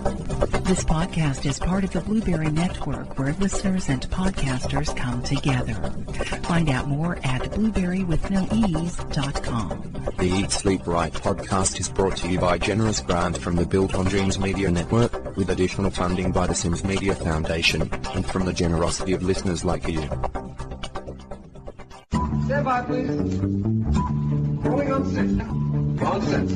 This podcast is part of the Blueberry Network, where listeners and podcasters come together. Find out more at blueberrywithnoease.com. The Eat Sleep Right podcast is brought to you by generous grant from the Built on Dreams Media Network, with additional funding by the Sims Media Foundation, and from the generosity of listeners like you. Stand by, please. Rolling on 6. On 6.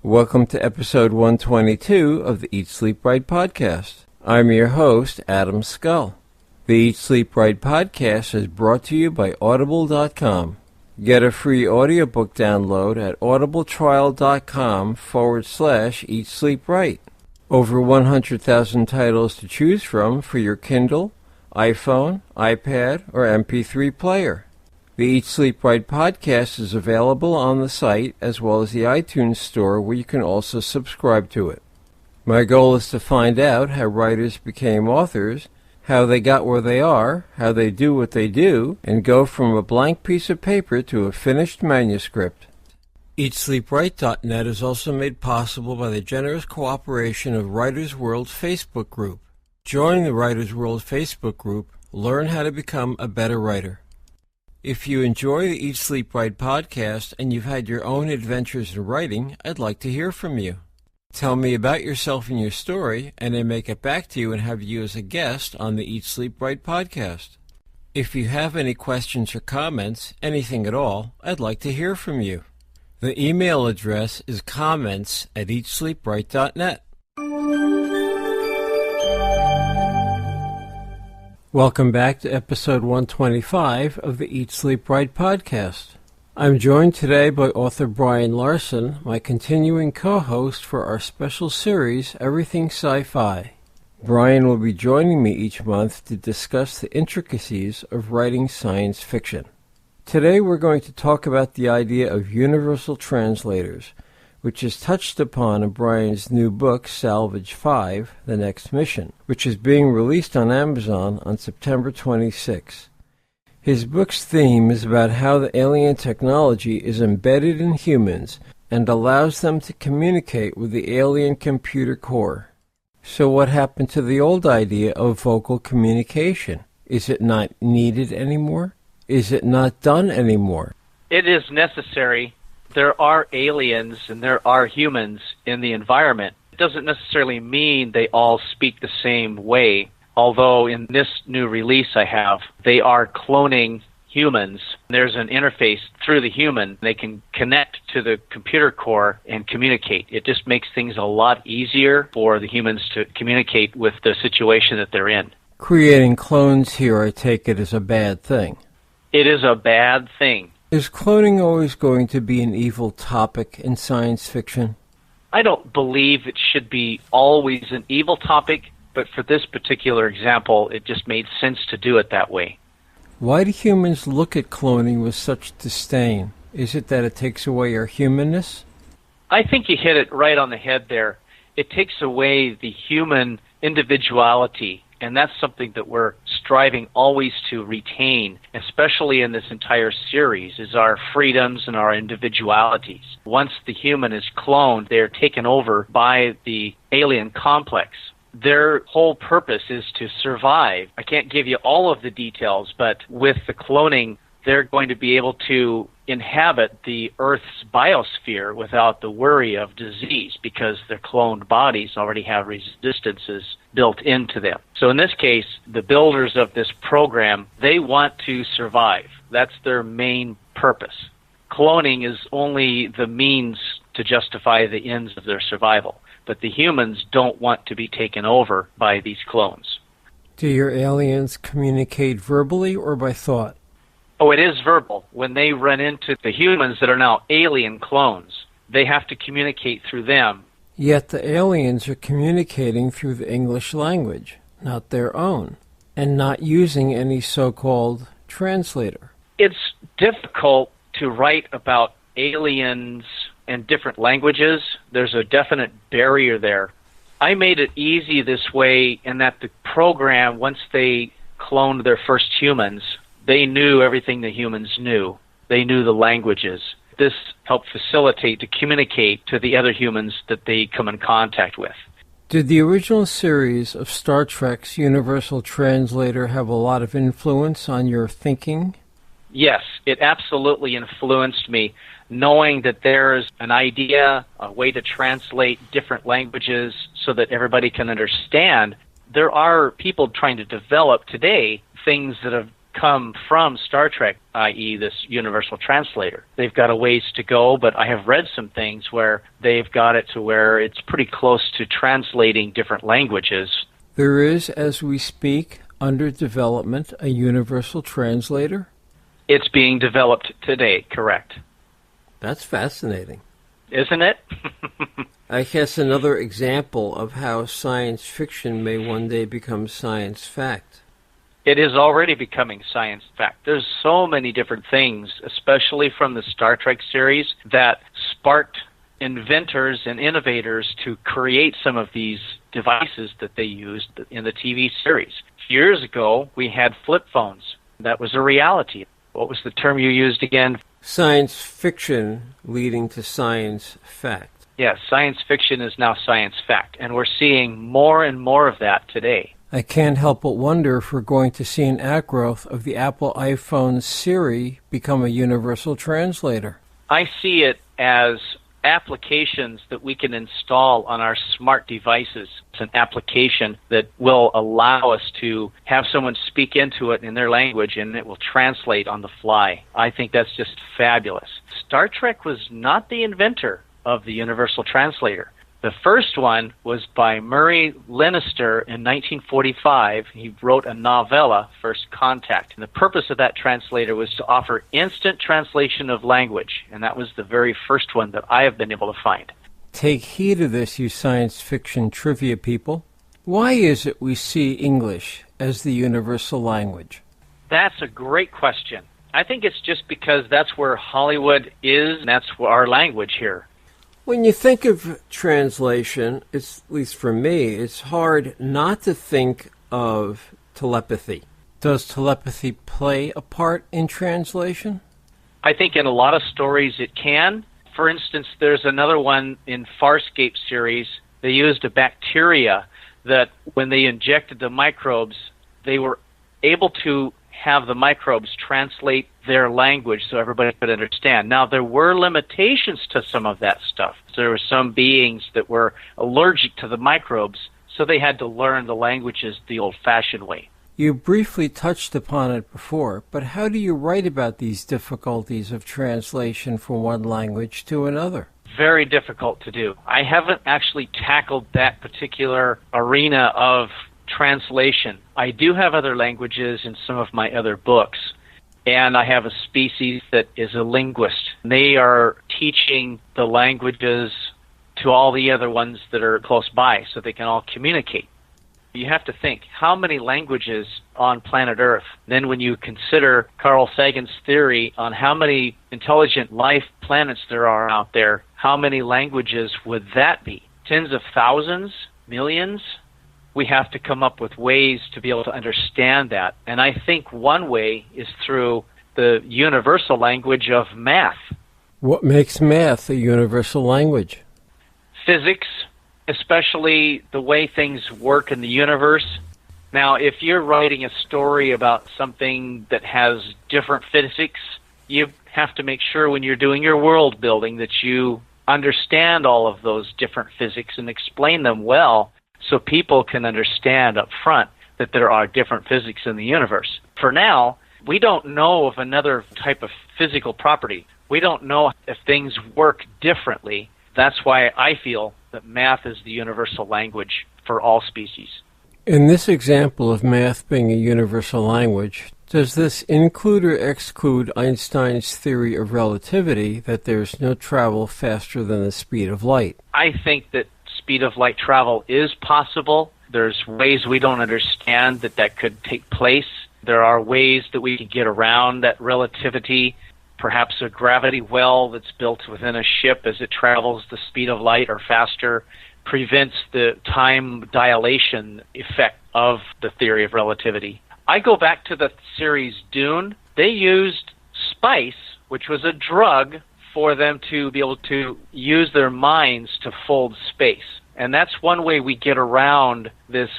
Welcome to episode 122 of the Eat Sleep Right podcast. I'm your host, Adam Scull. The Eat Sleep Right podcast is brought to you by Audible.com. Get a free audiobook download at audibletrial.com/Eat Sleep Right. Over 100,000 titles to choose from for your Kindle, iPhone, iPad, or MP3 player. The Eat Sleep Right podcast is available on the site as well as the iTunes store, where you can also subscribe to it. My goal is to find out how writers became authors, how they got where they are, how they do what they do, and go from a blank piece of paper to a finished manuscript. EatSleepRight.net is also made possible by the generous cooperation of Writers World Facebook group. Join the Writers World Facebook group. Learn how to become a better writer. If you enjoy the Eat Sleep Right podcast and you've had your own adventures in writing, I'd like to hear from you. Tell me about yourself and your story, and I may get back to you and have you as a guest on the Eat Sleep Right podcast. If you have any questions or comments, anything at all, I'd like to hear from you. The email address is comments@eatsleepright.net. Welcome back to episode 125 of the Eat Sleep Right podcast. I'm joined today by author Brian Larson, my continuing co-host for our special series, Everything Sci-Fi. Brian will be joining me each month to discuss the intricacies of writing science fiction. Today we're going to talk about the idea of universal translators, which is touched upon in Brian's new book, Salvage 5, The Next Mission, which is being released on Amazon on September 26. His book's theme is about how the alien technology is embedded in humans and allows them to communicate with the alien computer core. So what happened to the old idea of vocal communication? Is it not needed anymore? Is it not done anymore? It is necessary. There are aliens and there are humans in the environment. It doesn't necessarily mean they all speak the same way, although in this new release I have, they are cloning humans. There's an interface through the human. They can connect to the computer core and communicate. It just makes things a lot easier for the humans to communicate with the situation that they're in. Creating clones here, I take it, is a bad thing. It is a bad thing. Is cloning always going to be an evil topic in science fiction? I don't believe it should be always an evil topic, but for this particular example, it just made sense to do it that way. Why do humans look at cloning with such disdain? Is it that it takes away our humanness? I think you hit it right on the head there. It takes away the human individuality, and that's something that we're striving always to retain, especially in this entire series, is our freedoms and our individualities. Once the human is cloned, they're taken over by the alien complex. Their whole purpose is to survive. I can't give you all of the details, but with the cloning, they're going to be able to inhabit the Earth's biosphere without the worry of disease, because their cloned bodies already have resistances built into them. So in this case, the builders of this program, they want to survive. That's their main purpose. Cloning is only the means to justify the ends of their survival, but the humans don't want to be taken over by these clones. Do your aliens communicate verbally or by thought? Oh, it is verbal. When they run into the humans that are now alien clones, they have to communicate through them. Yet the aliens are communicating through the English language, not their own, and not using any so-called translator. It's difficult to write about aliens and different languages. There's a definite barrier there. I made it easy this way in that the program, once they cloned their first humans, they knew everything the humans knew. They knew the languages. This helped facilitate to communicate to the other humans that they come in contact with. Did the original series of Star Trek's Universal Translator have a lot of influence on your thinking? Yes, it absolutely influenced me, knowing that there's an idea, a way to translate different languages so that everybody can understand. There are people trying to develop today things that have come from Star Trek, i.e. this Universal Translator. They've got a ways to go, but I have read some things where they've got it to where it's pretty close to translating different languages. There is, as we speak, under development, a Universal Translator? It's being developed today, correct. That's fascinating. Isn't it? I guess another example of how science fiction may one day become science fact. It is already becoming science fact. There's so many different things, especially from the Star Trek series, that sparked inventors and innovators to create some of these devices that they used in the TV series. Years ago, we had flip phones. That was a reality. What was the term you used again? Science fiction leading to science fact. Yes, science fiction is now science fact, and we're seeing more and more of that today. I can't help but wonder if we're going to see an outgrowth of the Apple iPhone Siri become a universal translator. I see it as applications that we can install on our smart devices. It's an application that will allow us to have someone speak into it in their language, and it will translate on the fly. I think that's just fabulous. Star Trek was not the inventor of the Universal Translator. The first one was by Murray Leinster in 1945. He wrote a novella, First Contact. And the purpose of that translator was to offer instant translation of language. And that was the very first one that I have been able to find. Take heed of this, you science fiction trivia people. Why is it we see English as the universal language? That's a great question. I think it's just because that's where Hollywood is, and that's our language here. When you think of translation, at least for me, it's hard not to think of telepathy. Does telepathy play a part in translation? I think in a lot of stories it can. For instance, there's another one in Farscape series. They used a bacteria that when they injected the microbes, they were able to have the microbes translate their language so everybody could understand. Now, there were limitations to some of that stuff. There were some beings that were allergic to the microbes, so they had to learn the languages the old-fashioned way. You briefly touched upon it before, but how do you write about these difficulties of translation from one language to another? Very difficult to do. I haven't actually tackled that particular arena of translation. I do have other languages in some of my other books, and I have a species that is a linguist. They are teaching the languages to all the other ones that are close by so they can all communicate. You have to think, how many languages on planet Earth? Then when you consider Carl Sagan's theory on how many intelligent life planets there are out there, how many languages would that be? Tens of thousands? Millions? We have to come up with ways to be able to understand that. And I think one way is through the universal language of math. What makes math a universal language? Physics, especially the way things work in the universe. Now, if you're writing a story about something that has different physics, you have to make sure when you're doing your world building that you understand all of those different physics and explain them well, so people can understand up front that there are different physics in the universe. For now, we don't know of another type of physical property. We don't know if things work differently. That's why I feel that math is the universal language for all species. In this example of math being a universal language, does this include or exclude Einstein's theory of relativity that there's no travel faster than the speed of light? I think that speed of light travel is possible. There's ways we don't understand that could take place. There are ways that we can get around that relativity. Perhaps a gravity well that's built within a ship as it travels the speed of light or faster prevents the time dilation effect of the theory of relativity. I go back to the series Dune. They used spice, which was a drug, for them to be able to use their minds to fold space. And that's one way we get around this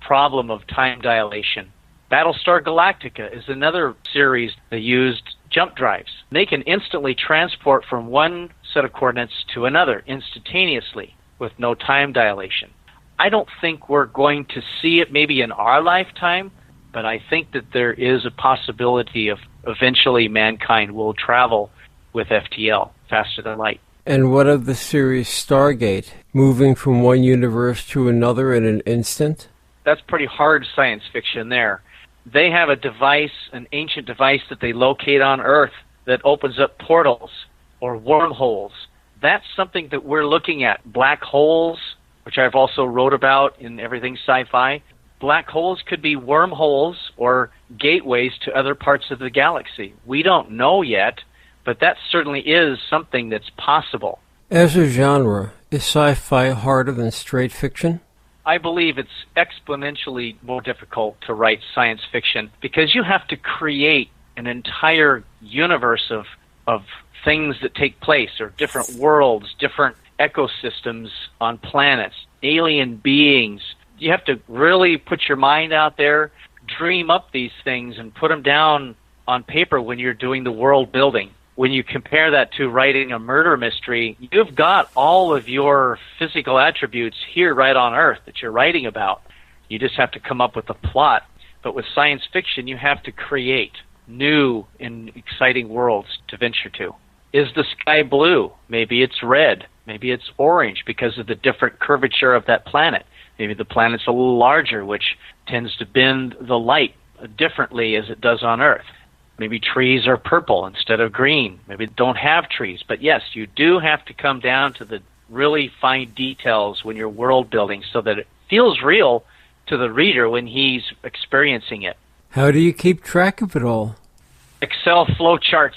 problem of time dilation. Battlestar Galactica is another series that used jump drives. They can instantly transport from one set of coordinates to another instantaneously with no time dilation. I don't think we're going to see it maybe in our lifetime, but I think that there is a possibility of eventually mankind will travel with FTL, faster than light. And what of the series Stargate, moving from one universe to another in an instant? That's pretty hard science fiction there. They have a device, an ancient device that they locate on Earth that opens up portals or wormholes. That's something that we're looking at. Black holes, which I've also wrote about in Everything Sci-Fi. Black holes could be wormholes or gateways to other parts of the galaxy. We don't know yet, but that certainly is something that's possible. As a genre, is sci-fi harder than straight fiction? I believe it's exponentially more difficult to write science fiction because you have to create an entire universe of things that take place, or different worlds, different ecosystems on planets, alien beings. You have to really put your mind out there, dream up these things, and put them down on paper when you're doing the world building. When you compare that to writing a murder mystery, you've got all of your physical attributes here right on Earth that you're writing about. You just have to come up with a plot. But with science fiction, you have to create new and exciting worlds to venture to. Is the sky blue? Maybe it's red. Maybe it's orange because of the different curvature of that planet. Maybe the planet's a little larger, which tends to bend the light differently as it does on Earth. Maybe trees are purple instead of green. Maybe they don't have trees. But yes, you do have to come down to the really fine details when you're world building so that it feels real to the reader when he's experiencing it. How do you keep track of it all? Excel flowcharts.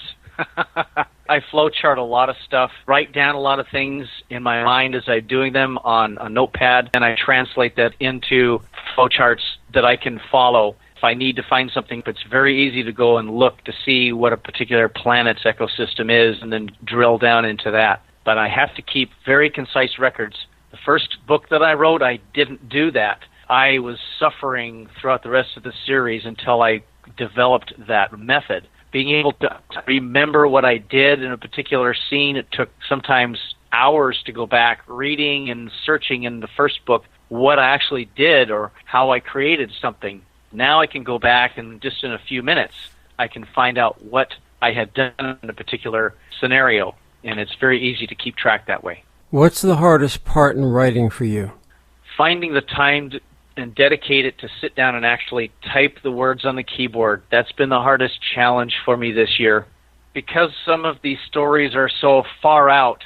I flowchart a lot of stuff, write down a lot of things in my mind as I'm doing them on a notepad, and I translate that into flowcharts that I can follow. If I need to find something, it's very easy to go and look to see what a particular planet's ecosystem is and then drill down into that. But I have to keep very concise records. The first book that I wrote, I didn't do that. I was suffering throughout the rest of the series until I developed that method. Being able to remember what I did in a particular scene, it took sometimes hours to go back reading and searching in the first book what I actually did or how I created something. Now I can go back and just in a few minutes I can find out what I had done in a particular scenario, and it's very easy to keep track that way. What's the hardest part in writing for you? Finding the time and dedicate it to sit down and actually type the words on the keyboard. That's been the hardest challenge for me this year. Because some of these stories are so far out,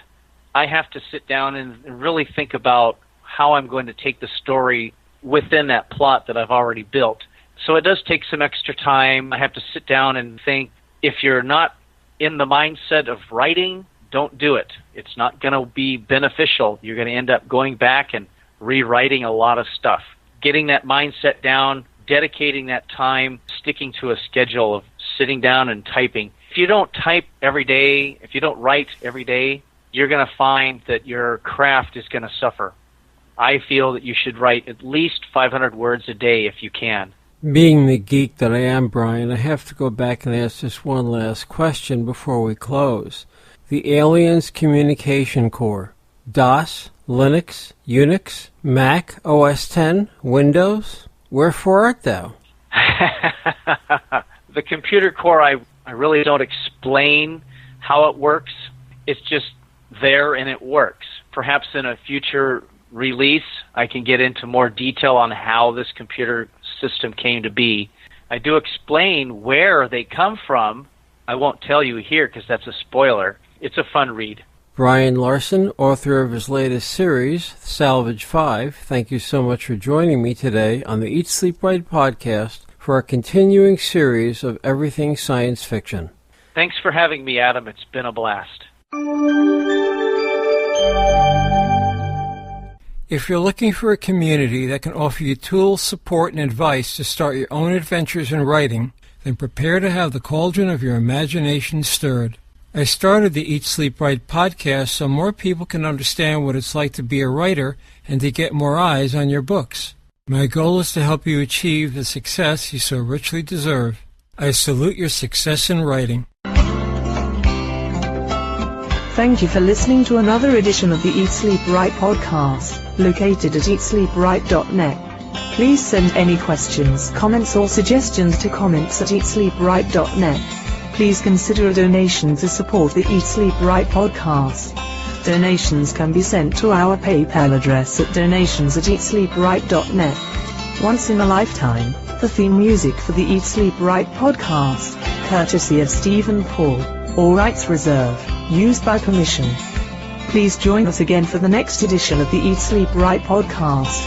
I have to sit down and really think about how I'm going to take the story within that plot that I've already built. So it does take some extra time. I have to sit down and think. If you're not in the mindset of writing, don't do it. It's not going to be beneficial. You're going to end up going back and rewriting a lot of stuff. Getting that mindset down, dedicating that time, sticking to a schedule of sitting down and typing. If you don't type every day, if you don't write every day, you're going to find that your craft is going to suffer. I feel that you should write at least 500 words a day if you can. Being the geek that I am, Brian, I have to go back and ask just one last question before we close. The Aliens Communication Core. DOS, Linux, Unix, Mac, OS X, Windows? Wherefore art thou? The computer core, I really don't explain how it works. It's just there and it works. Perhaps in a future release, I can get into more detail on how this computer system came to be. I do explain where they come from. I won't tell you here because that's a spoiler. It's a fun read. Brian Larson, author of his latest series, Salvage 5, thank you so much for joining me today on the Eat, Sleep, Write podcast for our continuing series of Everything Science Fiction. Thanks for having me, Adam. It's been a blast. If you're looking for a community that can offer you tools, support, and advice to start your own adventures in writing, then prepare to have the cauldron of your imagination stirred. I started the Eat, Sleep, Write podcast so more people can understand what it's like to be a writer and to get more eyes on your books. My goal is to help you achieve the success you so richly deserve. I salute your success in writing. Thank you for listening to another edition of the Eat, Sleep, Write podcast, located at eatsleepwrite.net. Please send any questions, comments or suggestions to comments@eatsleepwrite.net. Please consider a donation to support the Eat, Sleep, Write podcast. Donations can be sent to our PayPal address at donations@eatsleepwrite.net. Once in a lifetime, the theme music for the Eat, Sleep, Write podcast, courtesy of Stephen Paul, all rights reserved, used by permission. Please join us again for the next edition of the Eat, Sleep, Write podcast.